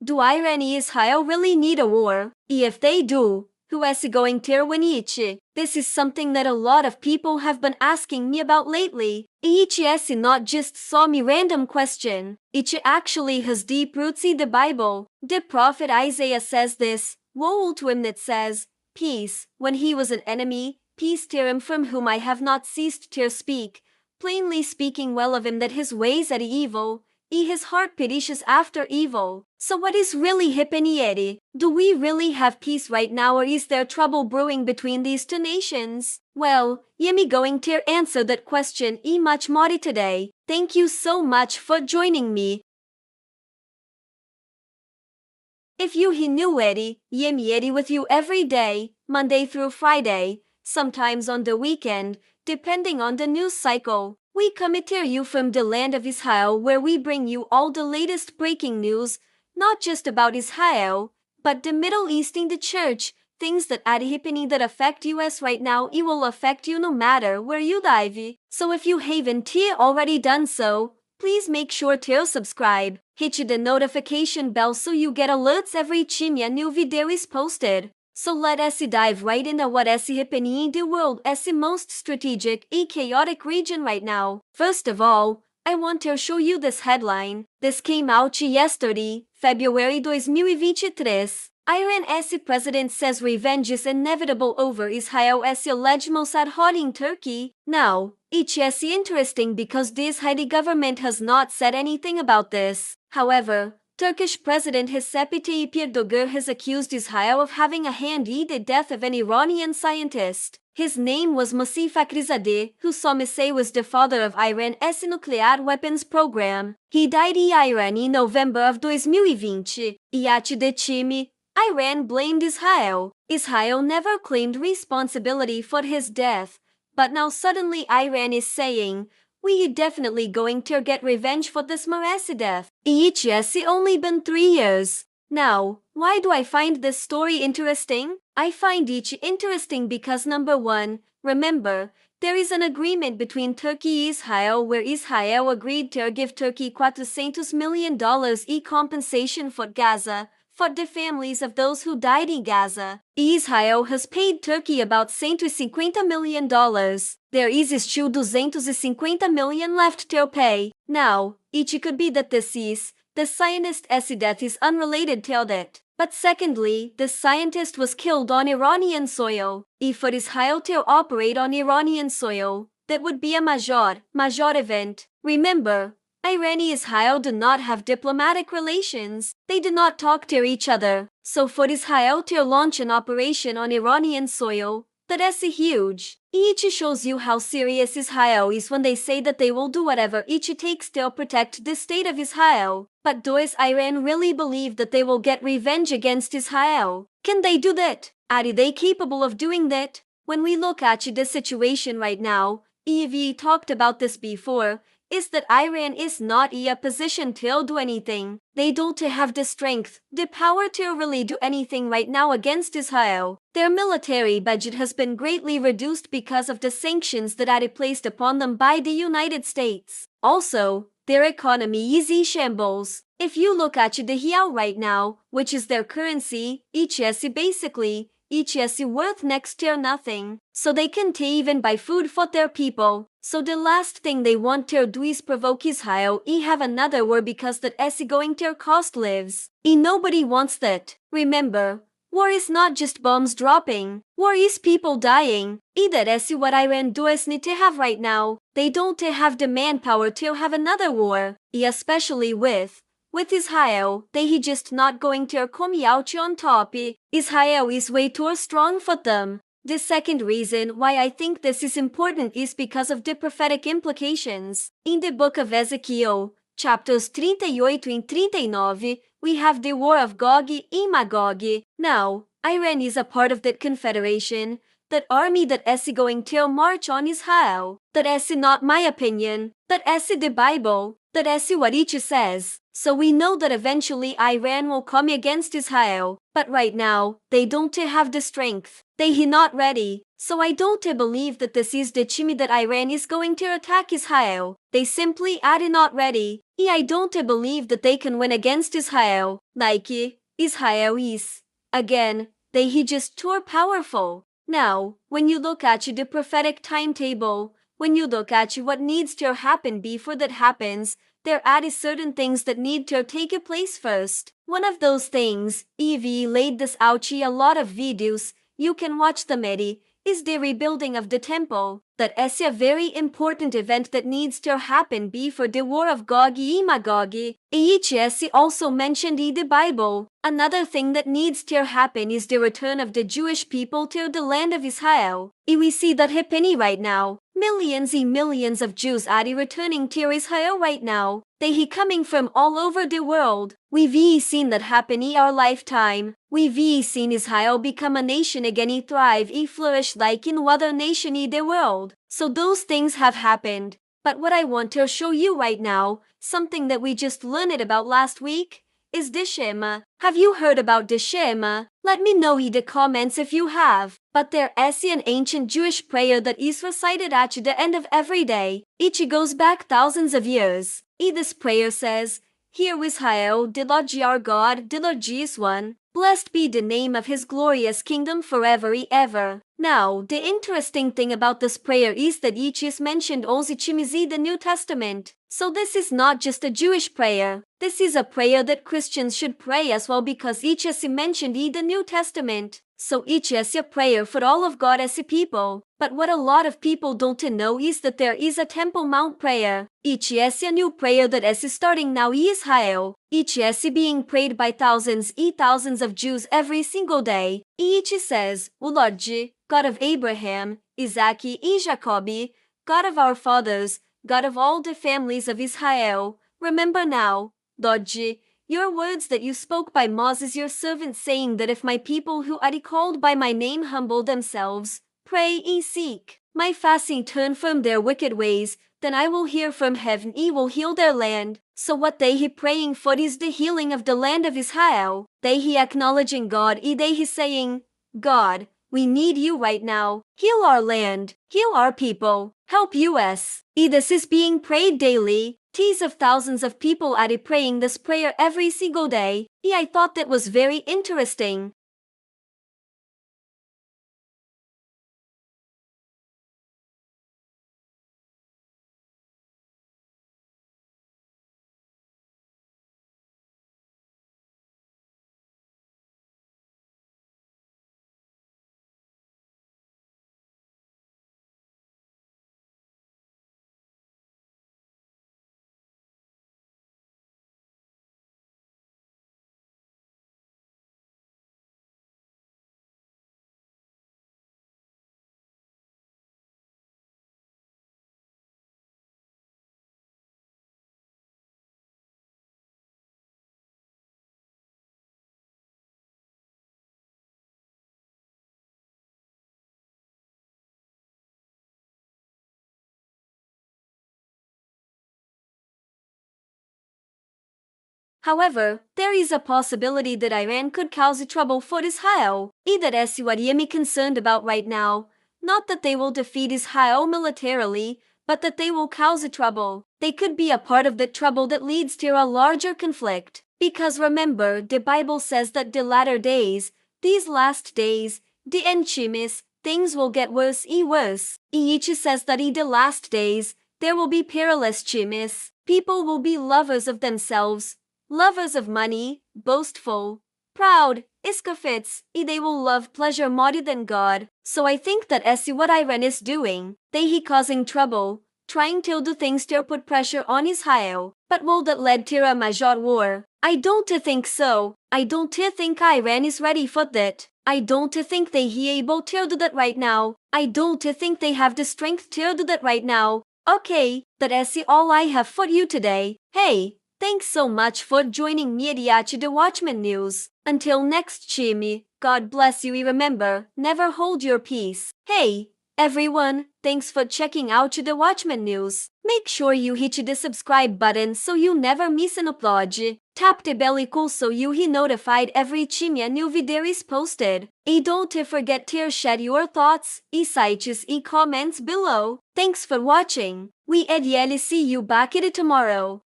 Do Iran and Israel really need a war? If they do, who is going to win each? This is something that a lot of people have been asking me about lately. Each is not just some random question. It actually has deep roots in the Bible. The prophet Isaiah says this, woe to him that says, peace, when he was an enemy, peace to him from whom I have not ceased to speak. Plainly speaking well of him that his ways are evil, his heart perishes after evil. So what is really happening? Do we really have peace right now, or is there trouble brewing between these two nations? Well, Yemi going to answer that question much more today. Thank you so much for joining me. If you knew Eddie, Yemi Eddie with you every day, Monday through Friday, sometimes on the weekend, depending on the news cycle. We come to you from the land of Israel, where we bring you all the latest breaking news, not just about Israel, but the Middle East in the church, things that are happening that affect us right now. It will affect you no matter where you live. So if you haven't already done so, please make sure to subscribe, hit the notification bell so you get alerts every time a new video is posted. So let us dive right into what is happening in the world as the most strategic and chaotic region right now. First of all, I want to show you this headline. This came out yesterday, February 2023. Iran's president says revenge is inevitable over Israel's alleged Mossad hot in Turkey. Now, it's interesting because the Israeli government has not said anything about this. However, Turkish President Recep Tayyip Erdogan has accused Israel of having a hand in the death of an Iranian scientist. His name was Mohsen Fakhrizadeh, who some say was the father of Iran's nuclear weapons program. He died in Iran in November of 2020. At the time, Iran blamed Israel. Israel never claimed responsibility for his death, but now suddenly Iran is saying, we definitely going to get revenge for this Morsi death. It's only been 3 years. Now, why do I find this story interesting? I find it interesting because number one, remember, there is an agreement between Turkey and Israel where Israel agreed to give Turkey $400 million in compensation for Gaza, for the families of those who died in Gaza. Israel has paid Turkey about $150 million. There is still $250 million left to pay. Now, it could be that the scientist's death is unrelated to that. But secondly, the scientist was killed on Iranian soil. If for Israel to operate on Iranian soil, that would be a major event. Remember, Iran and Israel do not have diplomatic relations. They do not talk to each other. So for Israel to launch an operation on Iranian soil, that is huge. It shows you how serious Israel is when they say that they will do whatever it takes to protect the state of Israel. But does Iran really believe that they will get revenge against Israel? Can they do that? Are they capable of doing that? When we look at the situation right now, we talked about this before, is that Iran is not in a position to do anything. They don't have the strength, the power to really do anything right now against Israel. Their military budget has been greatly reduced because of the sanctions that are placed upon them by the United States. Also, their economy is in shambles. If you look at the rial right now, which is their currency, it's basically it's worth next to nothing. So they can't even buy food for their people. So the last thing they want to do is provoke Israel and have another war because that is going to cost lives. And nobody wants that. Remember, war is not just bombs dropping. War is people dying. And that is what Iran does need to have right now. They don't have the manpower to have another war. Especially with Israel, they just not going to come out on top. Israel is way too strong for them. The second reason why I think this is important is because of the prophetic implications. In the book of Ezekiel, chapters 38 and 39, we have the war of Gog and Magog. Now, Iran is a part of that confederation, that army that is going to march on Israel. That is not my opinion, that is the Bible, that is what it says. So we know that eventually Iran will come against Israel. But right now, they don't have the strength. They not ready. So I don't believe that this is the chimi that Iran is going to attack Israel. They simply are not ready. I don't believe that they can win against Israel. Like Israel is. Again, they he just too powerful. Now, when you look at the prophetic timetable, when you look at what needs to happen before that happens, there are certain things that need to take place first. One of those things, EV laid this out a lot of videos, you can watch them Eddie, is the rebuilding of the temple. That is a very important event that needs to happen before the war of Gog and Magog. EHS also mentioned in the Bible. Another thing that needs to happen is the return of the Jewish people to the land of Israel. We see that happening right now. Millions and millions of Jews are returning to Israel right now. They coming from all over the world. We've seen that happen in our lifetime. We've seen Israel become a nation again, thrive, flourish like in other nation in the world. So those things have happened. But what I want to show you right now, something that we just learned about last week, is the Shema. Have you heard about the Shema? Let me know in the comments if you have. But there is an ancient Jewish prayer that is recited at the end of every day. Each goes back thousands of years. This prayer says, "Hear Israel, the Lord our God, the Lord is one. Blessed be the name of his glorious kingdom forever and ever." Now, the interesting thing about this prayer is that each is mentioned also in the New Testament. So this is not just a Jewish prayer. This is a prayer that Christians should pray as well because each is mentioned in the New Testament. So each is a prayer for all of God as a people. But what a lot of people don't know is that there is a Temple Mount prayer. Each is a new prayer that is starting now in Israel. Each is being prayed by thousands and thousands of Jews every single day. Each says, "O Lord, God of Abraham, Isaac, and Jacob, God of our fathers, God of all the families of Israel, remember now, Lord, your words that you spoke by Moses your servant, saying that if my people who are called by my name humble themselves, pray and seek my face and turn from their wicked ways, then I will hear from heaven and will heal their land." So what they he praying for is the healing of the land of Israel. They he acknowledging God, they he saying, "God, we need you right now. Heal our land. Heal our people. Help us." This is being prayed daily. Tens of thousands of people are praying this prayer every single day. I thought that was very interesting. However, there is a possibility that Iran could cause trouble for Israel. That is what I am concerned about right now. Not that they will defeat Israel militarily, but that they will cause trouble. They could be a part of the trouble that leads to a larger conflict. Because remember, the Bible says that the latter days, these last days, the end chimis, things will get worse and worse. Each says that in the last days, there will be perilous chimis. People will be lovers of themselves, lovers of money, boastful, proud, escapades, they will love pleasure more than God. So I think that is what Iran is doing. They he causing trouble, trying to do things to put pressure on Israel. But will that lead to a major war? I don't think so. I don't think Iran is ready for that. I don't think they he able to do that right now. I don't think they have the strength to do that right now. Okay, that is all I have for you today. Hey, thanks so much for joining me at the Watchman News. Until next Jimmy, God bless you. Remember, never hold your peace. Hey, everyone, thanks for checking out the Watchman News. Make sure you hit the subscribe button so you never miss an upload. Tap the bell icon so you be notified every time a new video is posted. And don't forget to share your thoughts, insights in comments below. Thanks for watching. We ideally see you back here tomorrow.